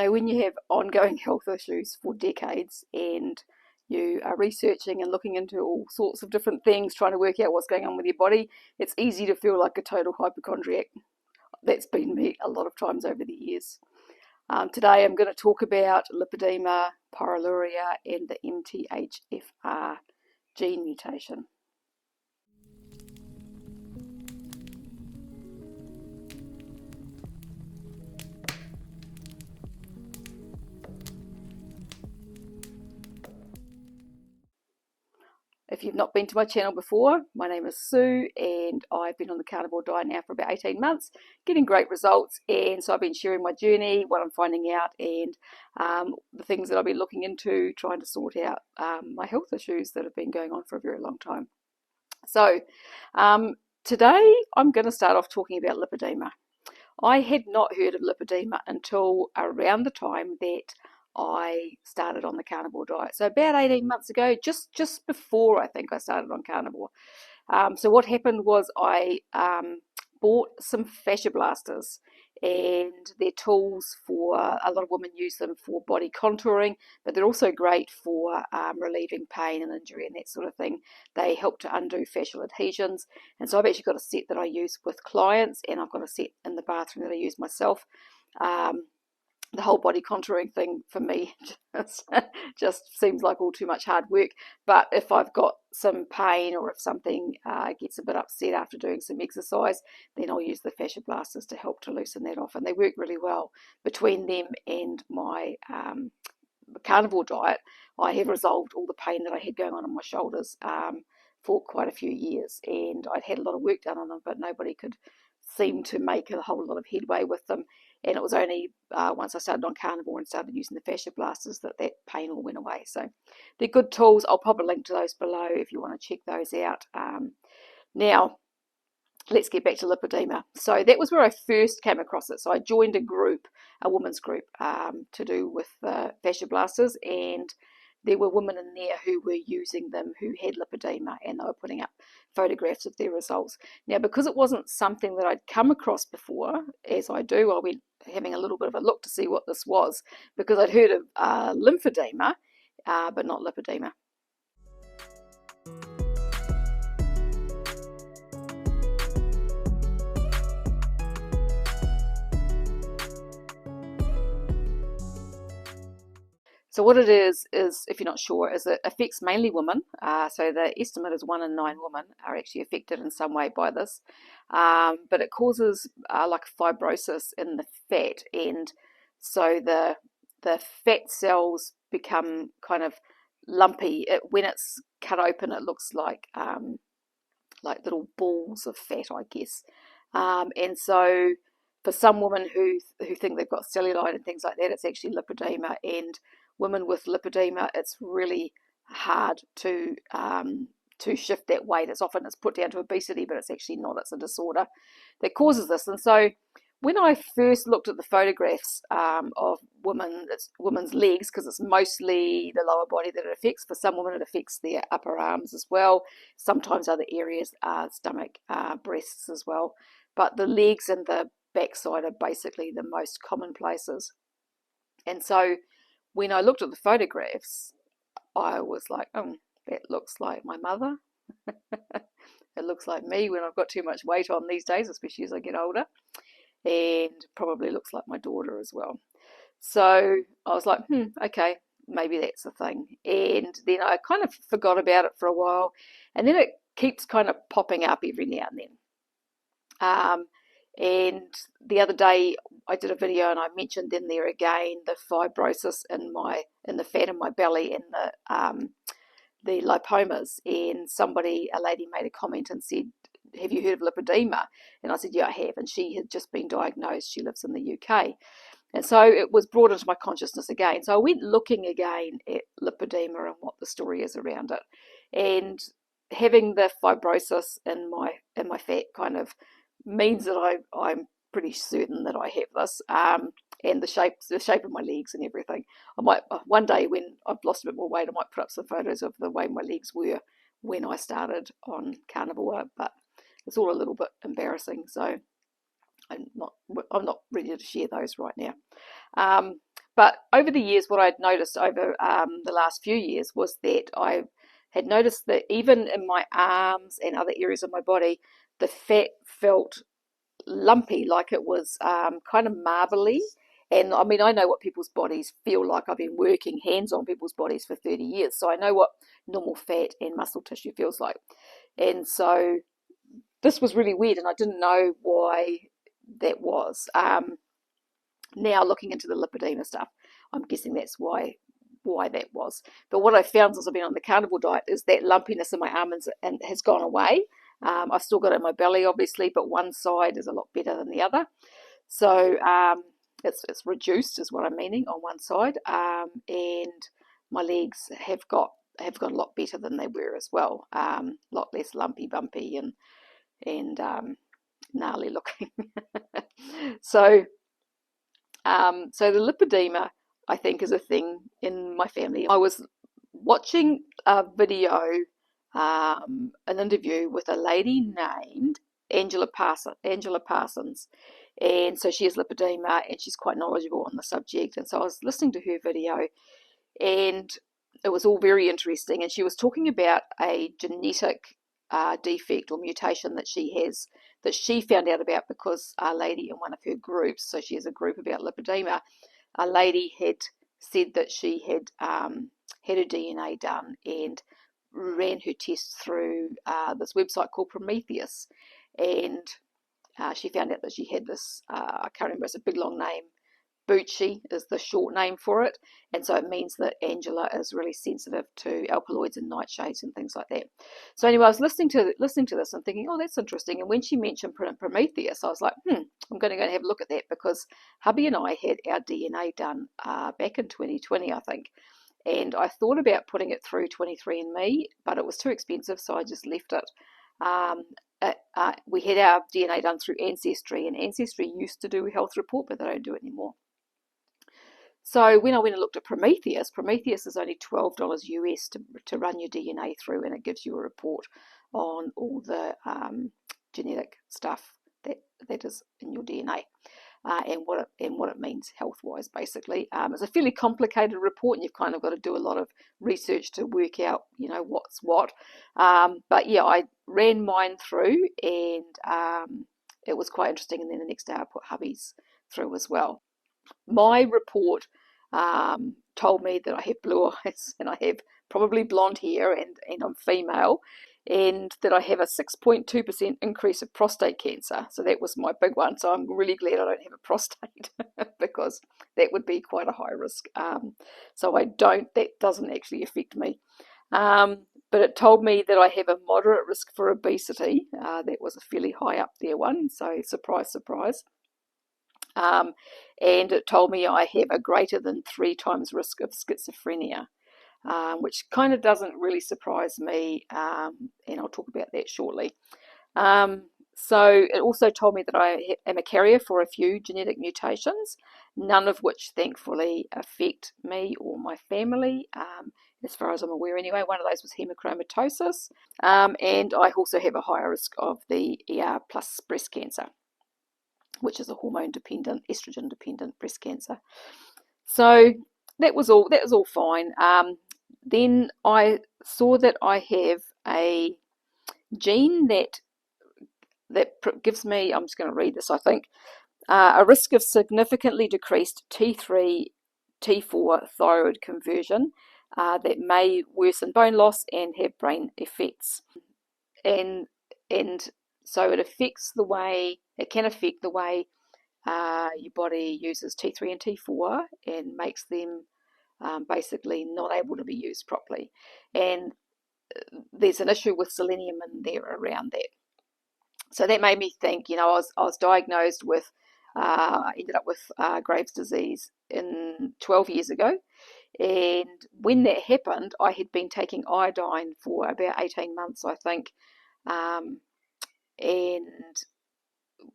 So when you have ongoing health issues for decades and you are researching and looking into all sorts of different things, trying to work out what's going on with your body, it's easy to feel like a total hypochondriac. That's been me a lot of times over the years. Today I'm going to talk about lipedema, pyroluria, and the MTHFR gene mutation. If you've not been to my channel before, my name is Sue and I've been on the carnivore diet now for about 18 months, getting great results. And so I've been sharing my journey, what I'm finding out, and the things that I've been looking into, trying to sort out my health issues that have been going on for a very long time. So today I'm going to start off talking about lipedema. I had not heard of lipedema until around the time that I started on the carnivore diet. So about 18 months ago, just before I think I started on carnivore. So what happened was I bought some fascia blasters, and they're tools for, a lot of women use them for body contouring, but they're also great for relieving pain and injury and that sort of thing. They help to undo fascial adhesions, and so I've actually got a set that I use with clients, and I've got a set in the bathroom that I use myself. The whole body contouring thing for me just seems like all too much hard work. But if I've got some pain, or if something gets a bit upset after doing some exercise, then I'll use the fascia blasters to help to loosen that off. And they work really well. Between them and my carnivore diet, I have resolved all the pain that I had going on in my shoulders for quite a few years. And I'd had a lot of work done on them, but nobody could seem to make a whole lot of headway with them. And it was only once I started on carnivore and started using the fascia blasters that pain all went away. So they're good tools. I'll pop a link to those below if you want to check those out. Now, let's get back to lipedema. So that was where I first came across it. So I joined a group, a women's group, to do with fascia blasters, and there were women in there who were using them who had lipedema, and they were putting up photographs of their results. Now, because it wasn't something that I'd come across before, as I do, I went having a little bit of a look to see what this was, because I'd heard of lymphedema, but not lipedema. So what it is if you're not sure, is it affects mainly women. So the estimate is 1 in 9 women are actually affected in some way by this. But it causes like fibrosis in the fat, and so the fat cells become kind of lumpy. When it's cut open, it looks like little balls of fat, I guess. And so for some women who think they've got cellulite and things like that, it's actually lipedema. And women with lipedema, it's really hard to shift that weight. It's put down to obesity, but it's actually not. It's a disorder that causes this. And so when I first looked at the photographs of women's legs, because it's mostly the lower body that it affects. For some women, it affects their upper arms as well. Sometimes other areas, stomach, breasts as well. But the legs and the backside are basically the most common places. And so when I looked at the photographs, I was like, oh, that looks like my mother. It looks like me when I've got too much weight on these days, especially as I get older. And probably looks like my daughter as well. So I was like, okay, maybe that's the thing. And then I kind of forgot about it for a while. And then it keeps kind of popping up every now and then. And the other day I did a video and I mentioned in there again the fibrosis in the fat in my belly and the lipomas. And a lady made a comment and said, have you heard of lipedema? And I said, yeah, I have. And she had just been diagnosed. She lives in the UK. And so it was brought into my consciousness again. So I went looking again at lipedema and what the story is around it. And having the fibrosis in my fat kind of means that I'm pretty certain that I have this, and the shape of my legs and everything. I might one day, when I've lost a bit more weight, I might put up some photos of the way my legs were when I started on carnivore, but it's all a little bit embarrassing, so I'm not ready to share those right now. But over the years, what I'd noticed over the last few years was that I had noticed that even in my arms and other areas of my body, the fat felt lumpy, like it was kind of marbly. And I mean, I know what people's bodies feel like. I've been working hands on people's bodies for 30 years, so I know what normal fat and muscle tissue feels like. And so this was really weird, and I didn't know why that was. Now looking into the lipedema stuff, I'm guessing that's why that was. But what I found since I've been on the carnivore diet is that lumpiness in my arms and has gone away. I've still got it in my belly, obviously, but one side is a lot better than the other. So it's reduced, is what I'm meaning, on one side, and my legs have got a lot better than they were as well. A lot less lumpy, bumpy, and gnarly looking. So the lipedema, I think, is a thing in my family. I was watching a video, an interview with a lady named Angela Parsons, and so she has lipedema and she's quite knowledgeable on the subject. And so I was listening to her video, and it was all very interesting. And she was talking about a genetic defect or mutation that she has, that she found out about because a lady in one of her groups, so she has a group about lipedema, a lady had said that she had had her DNA done and ran her tests through this website called Prometheus, and she found out that she had this, I can't remember, it's a big long name, Bucci is the short name for it, and so it means that Angela is really sensitive to alkaloids and nightshades and things like that. So anyway, I was listening to this and thinking, oh, that's interesting. And when she mentioned Prometheus, I was like, I'm going to go and have a look at that, because hubby and I had our DNA done back in 2020, I think, and I thought about putting it through 23andMe, but it was too expensive, so I just left it. We had our DNA done through Ancestry, and Ancestry used to do a health report, but they don't do it anymore. So when I went and looked at Prometheus is only $12 US to run your DNA through, and it gives you a report on all the genetic stuff that is in your DNA. And what it means health-wise, basically. It's a fairly complicated report, and you've kind of got to do a lot of research to work out, what's what. But yeah, I ran mine through, and it was quite interesting. And then the next day I put hubby's through as well. My report told me that I have blue eyes, and I have probably blonde hair, and I'm female, and that I have a 6.2% increase of prostate cancer. So that was my big one. So I'm really glad I don't have a prostate because that would be quite a high risk. So that doesn't actually affect me. But it told me that I have a moderate risk for obesity. That was a fairly high up there one. So surprise, surprise. And it told me I have a greater than 3 times risk of schizophrenia. Which kind of doesn't really surprise me, and I'll talk about that shortly. So it also told me that I am a carrier for a few genetic mutations, none of which thankfully affect me or my family, as far as I'm aware anyway. One of those was hemochromatosis, and I also have a higher risk of the ER plus breast cancer, which is a hormone-dependent, estrogen-dependent breast cancer. So that was all fine. Then I saw that I have a gene that gives me, I'm just going to read this, I think, a risk of significantly decreased T3, T4 thyroid conversion that may worsen bone loss and have brain effects. And so it can affect the way your body uses T3 and T4 and makes them basically not able to be used properly. And there's an issue with selenium in there around that. So that made me think, I was diagnosed with, ended up with Graves' disease 12 years ago. And when that happened, I had been taking iodine for about 18 months, I think. And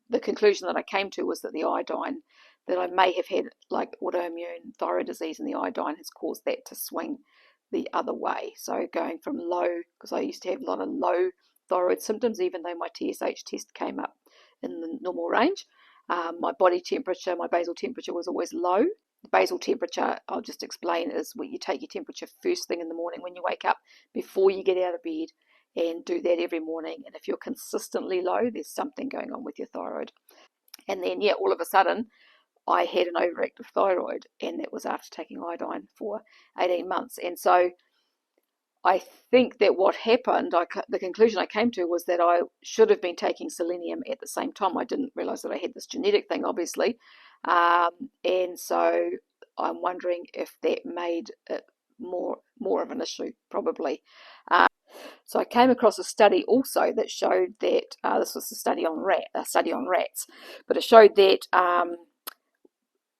the conclusion that I came to was that the iodine, that I may have had like autoimmune thyroid disease, and the iodine has caused that to swing the other way. So going from low, because I used to have a lot of low thyroid symptoms, even though my TSH test came up in the normal range. My body temperature, my basal temperature was always low. basal temperature, I'll just explain, is where you take your temperature first thing in the morning when you wake up, before you get out of bed, and do that every morning. And if you're consistently low, there's something going on with your thyroid. And then, yeah, all of a sudden, I had an overactive thyroid, and that was after taking iodine for 18 months. And so I think that what happened, the conclusion I came to, was that I should have been taking selenium at the same time. I didn't realize that I had this genetic thing, obviously. And so I'm wondering if that made it more of an issue, probably. So I came across a study also that showed that this was a study on rats, but it showed that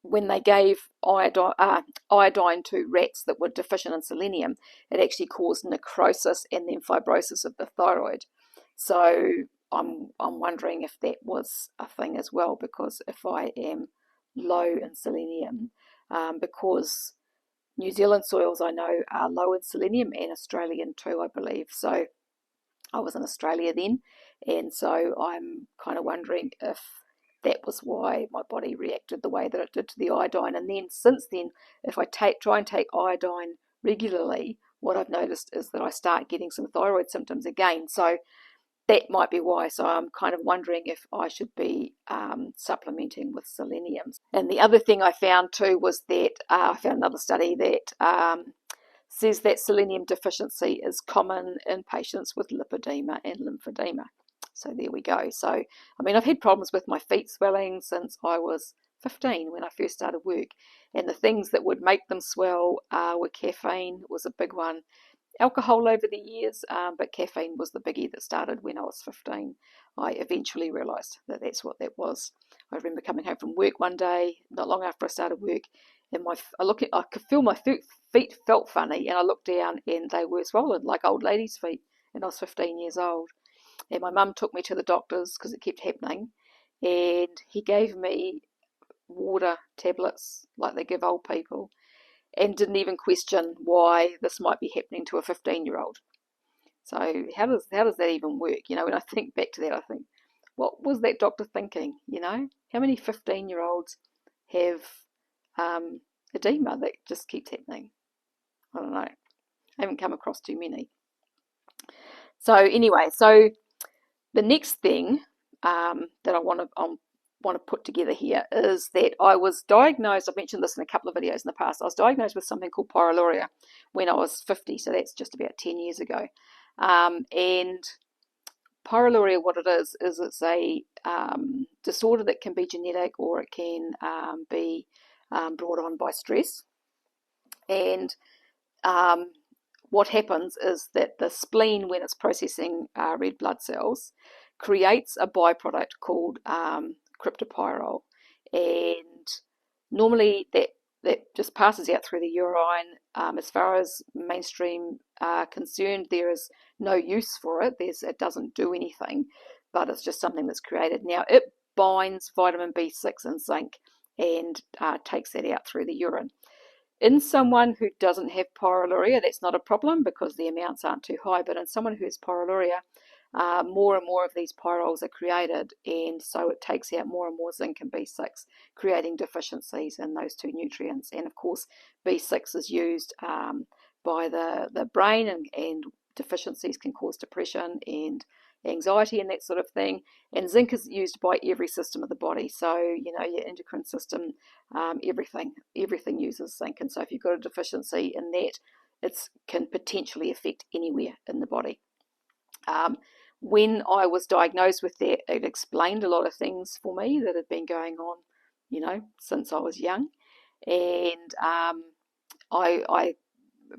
when they gave iodine to rats that were deficient in selenium, it actually caused necrosis and then fibrosis of the thyroid. So I'm wondering if that was a thing as well, because if I am low in selenium, because New Zealand soils I know are low in selenium, and Australian too, I believe. So I was in Australia then, and so I'm kind of wondering if that was why my body reacted the way that it did to the iodine. And then since then, if I try and take iodine regularly, what I've noticed is that I start getting some thyroid symptoms again. So that might be why. So I'm kind of wondering if I should be supplementing with selenium. And the other thing I found too was that I found another study that says that selenium deficiency is common in patients with lipedema and lymphedema. So there we go. So, I mean, I've had problems with my feet swelling since I was 15 when I first started work. And the things that would make them swell were caffeine was a big one. Alcohol over the years, but caffeine was the biggie that started when I was 15. I eventually realised that that's what that was. I remember coming home from work one day, not long after I started work, and I could feel my feet felt funny, and I looked down and they were swollen like old ladies' feet, and I was 15 years old. And my mum took me to the doctors because it kept happening, and he gave me water tablets like they give old people, and didn't even question why this might be happening to a 15-year-old. So how does that even work? You know, when I think back to that, I think, what was that doctor thinking? You know, how many 15-year-olds have edema that just keeps happening? I don't know. I haven't come across too many. So anyway, so the next thing that I want to put together here is that I was diagnosed, I've mentioned this in a couple of videos in the past, I was diagnosed with something called pyroluria when I was 50, so that's just about 10 years ago. And pyroluria, what it is it's a disorder that can be genetic, or it can be brought on by stress. And what happens is that the spleen, when it's processing red blood cells, creates a byproduct called cryptopyrrole, and normally that just passes out through the urine. As far as mainstream concerned, there is no use for it. It doesn't do anything, but it's just something that's created. Now it binds vitamin B6 and zinc and takes that out through the urine. In someone who doesn't have pyroluria, that's not a problem because the amounts aren't too high, but in someone who has pyroluria, more and more of these pyrroles are created, and so it takes out more and more zinc and B6, creating deficiencies in those two nutrients. And of course, B6 is used by the brain, and deficiencies can cause depression and anxiety and that sort of thing. And zinc is used by every system of the body, so you know, your endocrine system, everything uses zinc. And so if you've got a deficiency in that, it can potentially affect anywhere in the body. When I was diagnosed with that, it explained a lot of things for me that had been going on, you know, since I was young. And I'm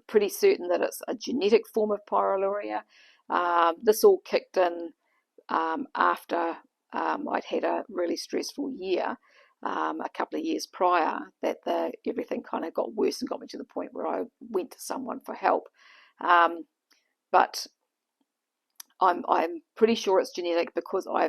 pretty certain that it's a genetic form of pyroluria. This all kicked in after I'd had a really stressful year a couple of years prior, that everything kind of got worse and got me to the point where I went to someone for help. But I'm pretty sure it's genetic because I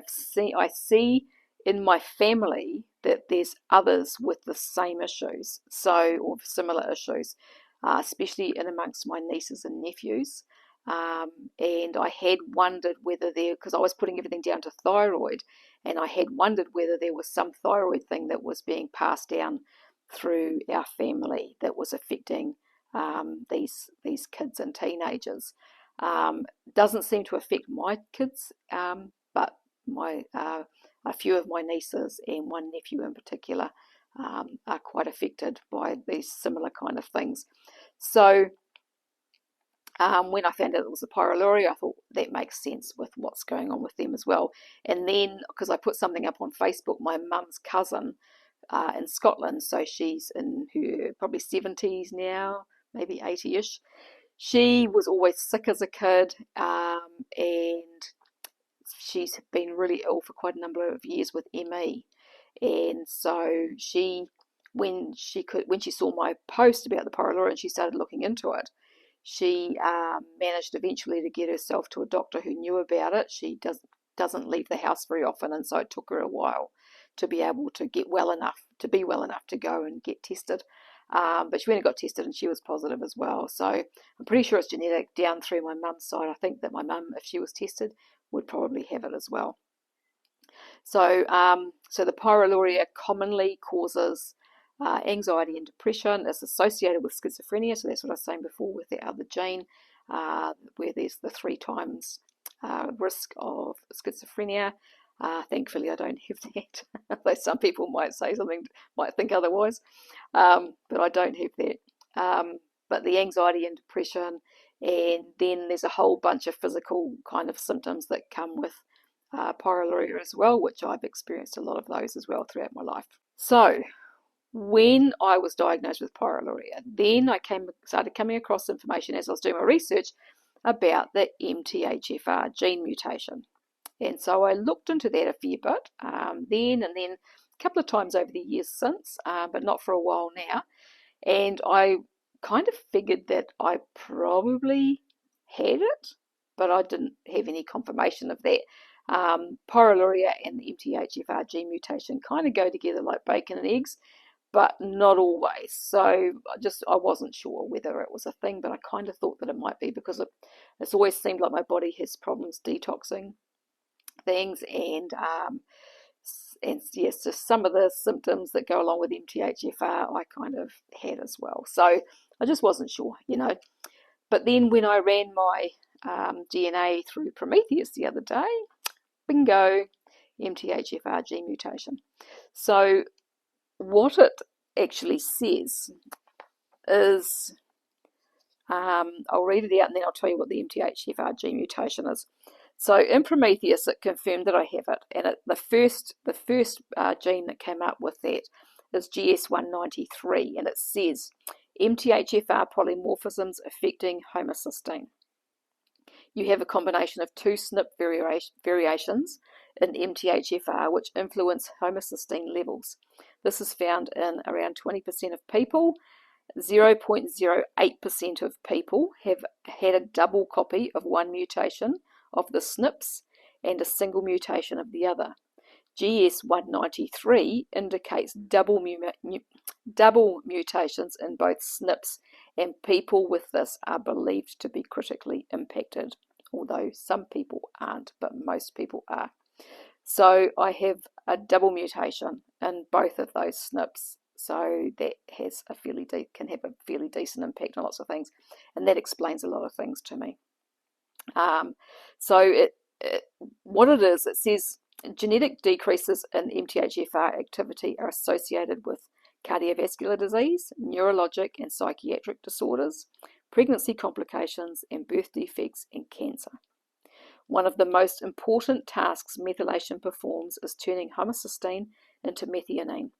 see in my family that there's others with the same issues, or similar issues, especially in amongst my nieces and nephews. And I had wondered whether because I was putting everything down to thyroid, and I had wondered whether there was some thyroid thing that was being passed down through our family that was affecting these kids and teenagers. Doesn't seem to affect my kids, but a few of my nieces and one nephew in particular are quite affected by these similar kind of things. So when I found out it was a Pyroluria, I thought that makes sense with what's going on with them as well. And then, because I put something up on Facebook, my mum's cousin in Scotland, so she's in her probably 70s now, maybe 80-ish. She was always sick as a kid, and she's been really ill for quite a number of years with ME. And so when she saw my post about the Pyroluria and she started looking into it, she managed eventually to get herself to a doctor who knew about it. She doesn't leave the house very often, and so it took her a while to be able to be well enough to go and get tested. But she went and got tested and she was positive as well. So I'm pretty sure it's genetic down through my mum's side. I think that my mum, if she was tested, would probably have it as well. So, so the Pyroluria commonly causes anxiety and depression. It's associated with schizophrenia, so that's what I was saying before with the other gene, where there's the 3 times risk of schizophrenia. Thankfully, I don't have that, though some people might think otherwise, but I don't have that. But the anxiety and depression, and then there's a whole bunch of physical kind of symptoms that come with Pyroluria as well, which I've experienced a lot of those as well throughout my life. So when I was diagnosed with Pyroluria, then I started coming across information as I was doing my research about the MTHFR gene mutation. And so I looked into that a fair bit then, and then a couple of times over the years since, but not for a while now. And I kind of figured that I probably had it, but I didn't have any confirmation of that. Pyroluria and the MTHFR gene mutation kind of go together like bacon and eggs, but not always. So I wasn't sure whether it was a thing, but I kind of thought that it might be, because it's always seemed like my body has problems detoxing things, and yes, just some of the symptoms that go along with MTHFR I kind of had as well. So I just wasn't sure, But then when I ran my DNA through Prometheus the other day, bingo, MTHFR gene mutation. So what it actually says is, I'll read it out and then I'll tell you what the MTHFR gene mutation is. So in Prometheus, it confirmed that I have it, and the first gene that came up with that is GS193, and it says MTHFR polymorphisms affecting homocysteine. You have a combination of 2 SNP variations in MTHFR which influence homocysteine levels. This is found in around 20% of people. 0.08% of people have had a double copy of one mutation of the SNPs and a single mutation of the other. GS193 indicates double mutations in both SNPs, and people with this are believed to be critically impacted, although some people aren't, but most people are. So I have a double mutation in both of those SNPs, so that has can have a fairly decent impact on lots of things, and that explains a lot of things to me. What it is, it says genetic decreases in MTHFR activity are associated with cardiovascular disease, neurologic and psychiatric disorders, pregnancy complications, and birth defects, and cancer. One of the most important tasks methylation performs is turning homocysteine into methionine.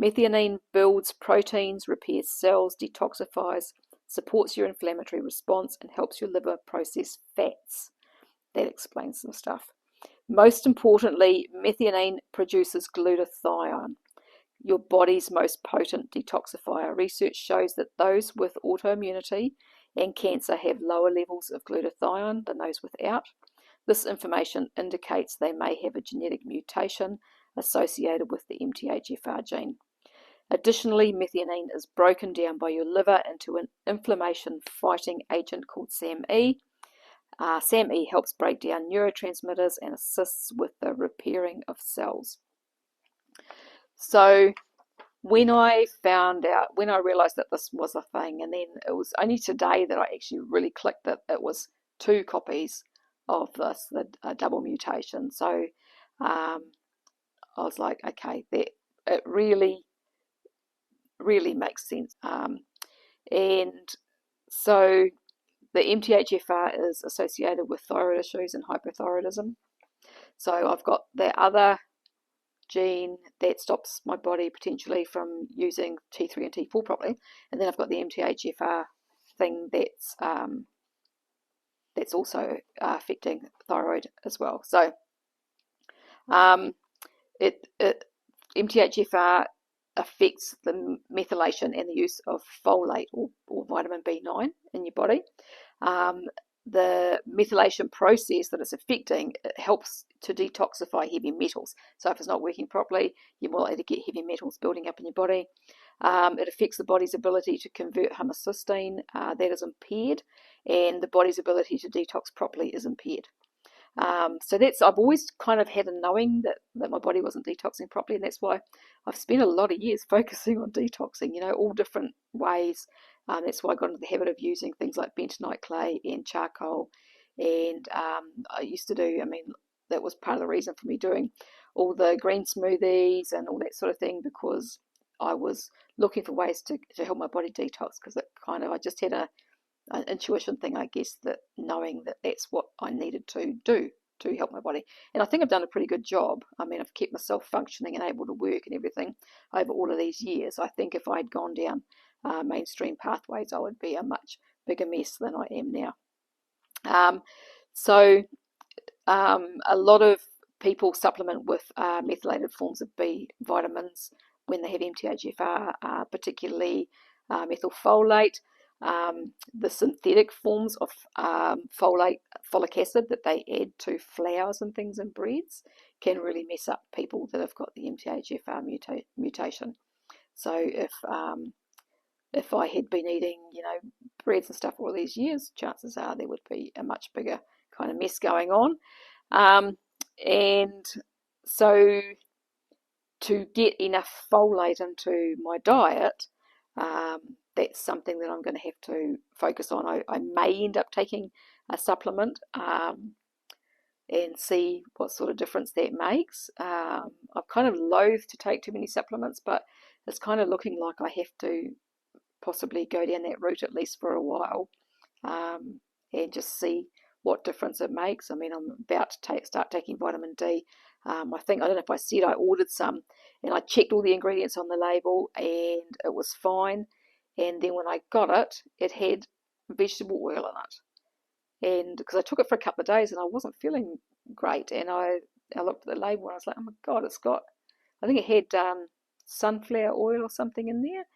Methionine builds proteins, repairs cells, detoxifies, supports your inflammatory response, and helps your liver process fats. That explains some stuff. Most importantly, methionine produces glutathione, your body's most potent detoxifier. Research shows that those with autoimmunity and cancer have lower levels of glutathione than those without. This information indicates they may have a genetic mutation associated with the MTHFR gene. Additionally, methionine is broken down by your liver into an inflammation-fighting agent called SAMe. SAMe helps break down neurotransmitters and assists with the repairing of cells. So when I found out, when I realized that this was a thing, and then it was only today that I actually really clicked that it was 2 copies of this, the double mutation. So I was like, okay, that it really, really makes sense. And so the MTHFR is associated with thyroid issues and hypothyroidism. So I've got the other gene that stops my body potentially from using T3 and T4 properly, and then I've got the MTHFR thing that's also affecting thyroid as well. So it MTHFR affects the methylation and the use of folate or vitamin B9 in your body. The methylation process that it's affecting, it helps to detoxify heavy metals. So if it's not working properly, you're more likely to get heavy metals building up in your body. It affects the body's ability to convert homocysteine, that is impaired, and the body's ability to detox properly is impaired. So I've always kind of had a knowing that my body wasn't detoxing properly, and that's why I've spent a lot of years focusing on detoxing, all different ways. That's why I got into the habit of using things like bentonite clay and charcoal. And I used to do, that was part of the reason for me doing all the green smoothies and all that sort of thing, because I was looking for ways to help my body detox, because I just had an intuition thing, I guess, that knowing that that's what I needed to do to help my body. And I think I've done a pretty good job. I've kept myself functioning and able to work and everything over all of these years. I think if I'd gone down mainstream pathways, I would be a much bigger mess than I am now. A lot of people supplement with methylated forms of B vitamins when they have MTHFR, particularly methylfolate. The synthetic forms of folic acid that they add to flours and things and breads can really mess up people that have got the MTHFR mutation. So if I had been eating, breads and stuff all these years, chances are there would be a much bigger kind of mess going on. And so to get enough folate into my diet, that's something that I'm going to have to focus on. I may end up taking a supplement and see what sort of difference that makes. I'm kind of loath to take too many supplements, but it's kind of looking like I have to possibly go down that route at least for a while, and just see what difference it makes. I'm about to start taking vitamin D. I don't know if I said I ordered some, and I checked all the ingredients on the label and it was fine. And then when I got it, it had vegetable oil in it. And because I took it for a couple of days and I wasn't feeling great, and I looked at the label and I was like, oh my God, I think it had sunflower oil or something in there.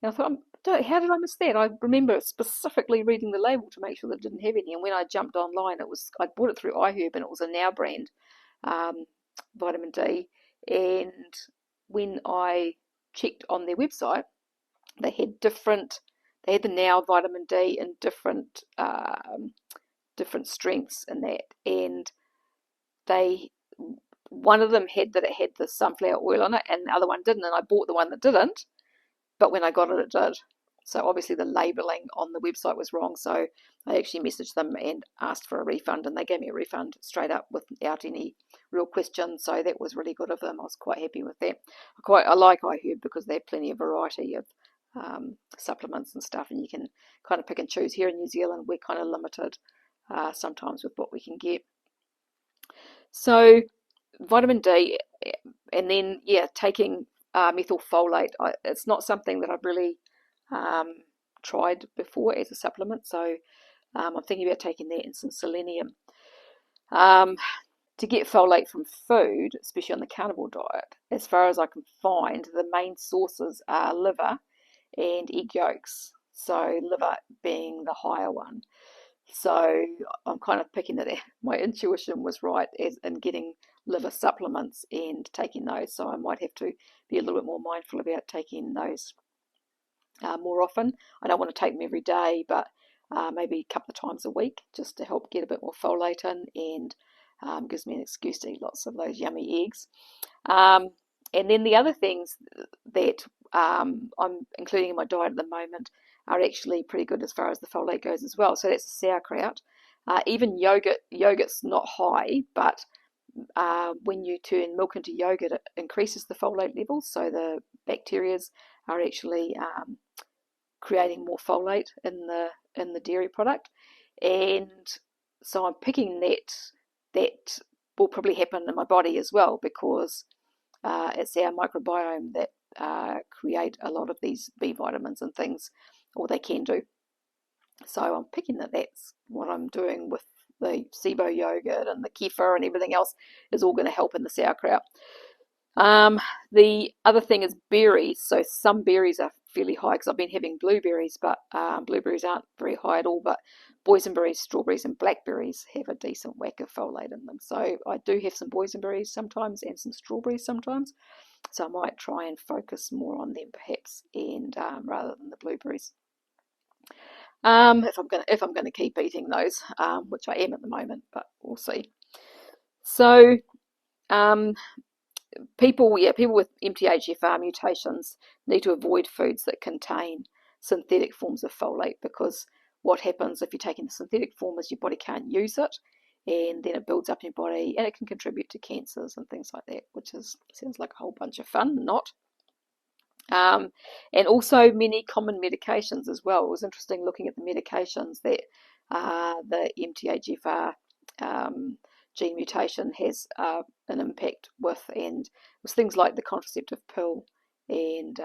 And I thought, how did I miss that? I remember specifically reading the label to make sure that it didn't have any. And when I jumped online, I bought it through iHerb, and it was a Now brand vitamin D. And when I checked on their website, they had the Now vitamin D in different strengths in that. And one of them had the sunflower oil on it, and the other one didn't. And I bought the one that didn't, but when I got it, it did. So obviously the labeling on the website was wrong. So I actually messaged them and asked for a refund, and they gave me a refund straight up without any real question. So that was really good of them. I was quite happy with that. I like iHerb because they have plenty of variety of supplements and stuff, and you can kind of pick and choose. Here in New Zealand, we're kind of limited sometimes with what we can get. So vitamin D, and then taking methylfolate. It's not something that I've really tried before as a supplement, so I'm thinking about taking that and some selenium. To get folate from food, especially on the carnivore diet, as far as I can find, the main sources are liver and egg yolks, so liver being the higher one. So I'm kind of picking that my intuition was right in getting liver supplements and taking those. So I might have to be a little bit more mindful about taking those more often. I don't want to take them every day, but maybe a couple of times a week, just to help get a bit more folate in, and gives me an excuse to eat lots of those yummy eggs. And then the other things that I'm including in my diet at the moment are actually pretty good as far as the folate goes as well. So that's sauerkraut. Even yogurt's not high, but when you turn milk into yogurt, it increases the folate levels. So the bacterias are actually creating more folate in the dairy product, and so I'm picking that will probably happen in my body as well, because it's our microbiome that create a lot of these B vitamins and things, or they can do. So I'm picking that's what I'm doing with the SIBO yogurt and the kefir and everything else is all going to help in the sauerkraut. The other thing is berries. So some berries are fairly high because I've been having blueberries, but blueberries aren't very high at all. But boysenberries, strawberries, and blackberries have a decent whack of folate in them. So I do have some boysenberries sometimes and some strawberries sometimes. So I might try and focus more on them perhaps, and rather than the blueberries. If I'm gonna keep eating those, which I am at the moment, but we'll see. So people with MTHFR mutations need to avoid foods that contain synthetic forms of folate, because what happens if you're taking the synthetic form is your body can't use it, and then it builds up in your body and it can contribute to cancers and things like that, which sounds like a whole bunch of fun, not. And also many common medications as well. It was interesting looking at the medications that the MTHFR gene mutation has an impact with, and it was things like the contraceptive pill and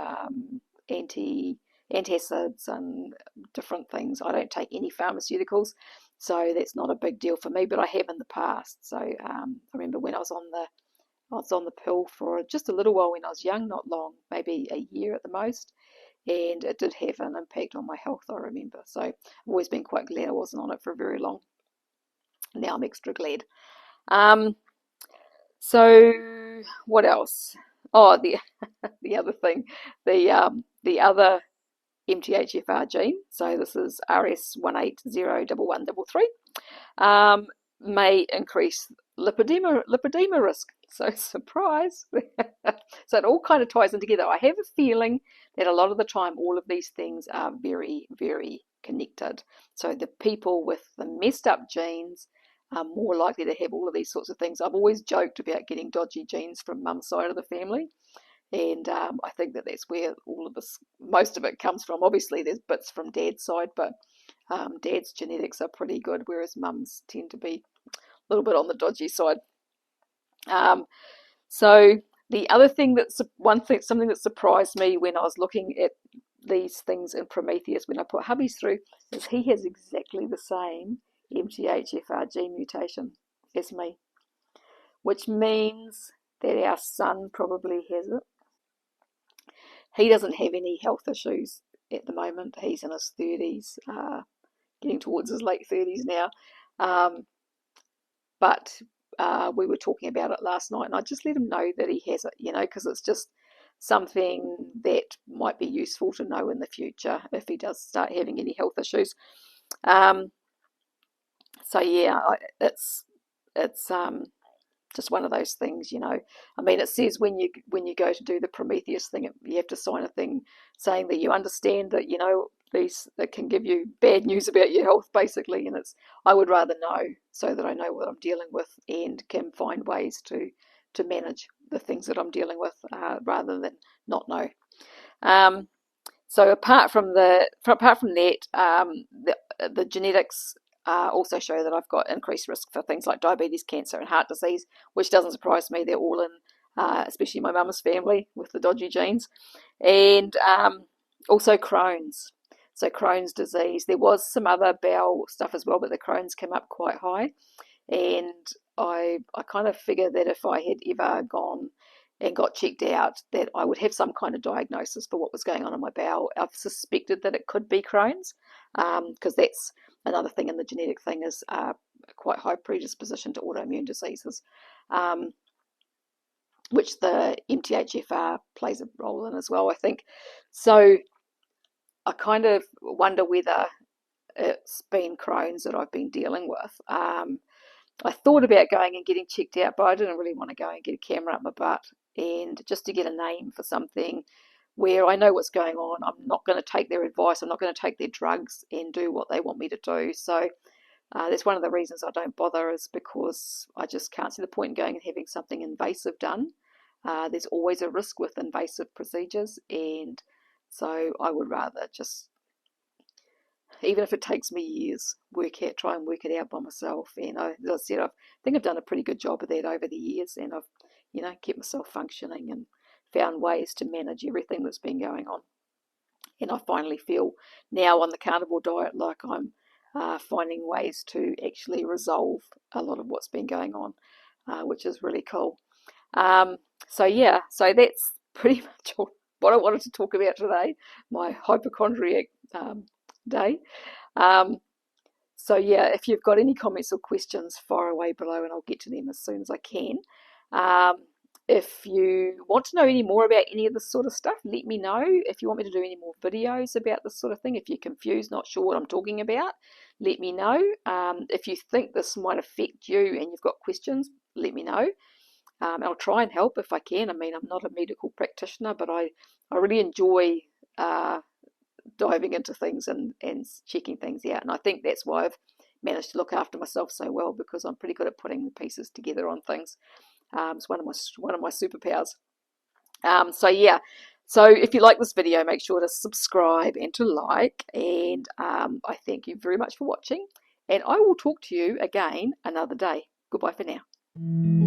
antacids and different things. I don't take any pharmaceuticals, so that's not a big deal for me, but I have in the past. So I remember when I was on the pill for just a little while when I was young, not long, maybe a year at the most, and it did have an impact on my health, I remember. So I've always been quite glad I wasn't on it for very long. Now I'm extra glad. So what else? Oh, the other thing, the other MTHFR gene, so this is RS1801133, may increase lipedema risk. So surprise. So it all kind of ties in together. I have a feeling that a lot of the time all of these things are very, very connected. So the people with the messed up genes are more likely to have all of these sorts of things. I've always joked about getting dodgy genes from mum's side of the family, and I think that's where all of this, most of it comes from. Obviously there's bits from dad's side, but dad's genetics are pretty good, whereas mum's tend to be a little bit on the dodgy side. So the other thing something that surprised me when I was looking at these things in Prometheus, when I put hubbies through, is he has exactly the same MTHFR gene mutation as me, which means that our son probably has it. He doesn't have any health issues at the moment. He's in his 30s, getting towards his late 30s now. But we were talking about it last night, and I just let him know that he has it, because it's just something that might be useful to know in the future if he does start having any health issues. So yeah, it's just one of those things, I mean, it says when you go to do the Prometheus thing, you have to sign a thing saying that you understand that these that can give you bad news about your health, basically. And I would rather know, so that I know what I'm dealing with and can find ways to manage the things that I'm dealing with, rather than not know. So apart from that, the genetics also show that I've got increased risk for things like diabetes, cancer, and heart disease, which doesn't surprise me. They're all in, especially my mum's family with the dodgy genes, and also Crohn's. So Crohn's disease. There was some other bowel stuff as well, but the Crohn's came up quite high, and I kind of figured that if I had ever gone and got checked out, that I would have some kind of diagnosis for what was going on in my bowel. I've suspected that it could be Crohn's, because that's another thing in the genetic thing, is quite high predisposition to autoimmune diseases, which the MTHFR plays a role in as well, I think. So I kind of wonder whether it's been Crohn's that I've been dealing with. I thought about going and getting checked out, but I didn't really want to go and get a camera up my butt and just to get a name for something where I know what's going on. I'm not going to take their advice. I'm not going to take their drugs and do what they want me to do. So that's one of the reasons I don't bother, is because I just can't see the point in going and having something invasive done. There's always a risk with invasive procedures, and so I would rather just, even if it takes me years, try and work it out by myself. And as I said, I think I've done a pretty good job of that over the years, and I've kept myself functioning and found ways to manage everything that's been going on. And I finally feel now on the carnivore diet like I'm finding ways to actually resolve a lot of what's been going on, which is really cool. So that's pretty much what I wanted to talk about today, my hypochondriac day. If you've got any comments or questions, fire away below and I'll get to them as soon as I can. If you want to know any more about any of this sort of stuff, let me know. If you want me to do any more videos about this sort of thing, if you're confused, not sure what I'm talking about, let me know. If you think this might affect you and you've got questions, let me know. I'll try and help if I can. I mean, I'm not a medical practitioner, but I really enjoy diving into things and checking things out. And I think that's why I've managed to look after myself so well, because I'm pretty good at putting the pieces together on things. It's one of my superpowers. So if you like this video, make sure to subscribe and to like. And I thank you very much for watching. And I will talk to you again another day. Goodbye for now.